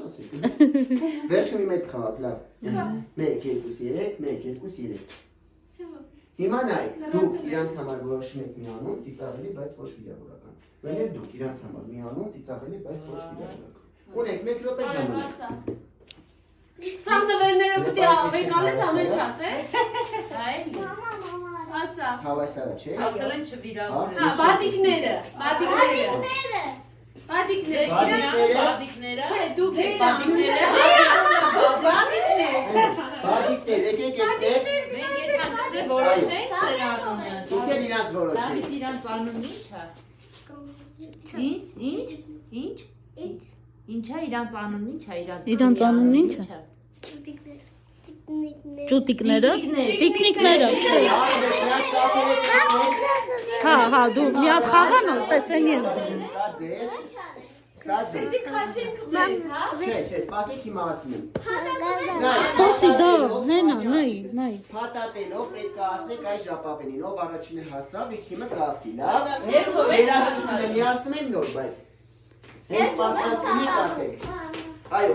ասեք։ Վերջում իմ հետ խաղաք, լավ։ 1 2 3 1 2 3 Հիմա նայեք, դուք իրանց համար որոշում եք մի անուն, ծիծաղելի, բայց ոչ վիրավորական։ Բերեք դուք իրանց համար մի անուն, ծիծաղելի, բայց ոչ վիրավորական։ Ունեք 1 րոպե ժամանակ։ Սա նվերները պետք է ավեկալես ամեն չասես։ Այ։ Ասա։ Հավասարը չէ։ Ասել են չվիրավորել։ Հա, բադիկները։ Բադիկները։ Չէ, դուք եք Բադիկները։ Բադիկներ, եկեք էստեղ։ Մենք եկան դե որոշենք ձեր անունը։ Դուք եք իրանց որոշեք։ Դավիթ իրանց անունը ի՞նչ է։ Ինչ։ Ինչ է իրանց անունը, ինչ է իրանց։ Իրանց անունը ի՞նչ է։ Ճուտիկները։ Տիկնիկները։ Հա, դու մի հատ խաղան ու տեսնի ես գնում։ Սա ձեզ։ քաշենք մեզ, հա։ Չէ, սպասեք հիմա ասում եմ։ Սպասի դա, նենա, նայ։ Փաթաթելով պետք է ասնենք այս ժապավենին, ով առաջինը հասավ, իր թիմը կախտի, լավ։ Երբ ով եք Երաժշտությունը միացնում եմ նոր, բայց հենց պատրաստվում եք ասեք։ Այո,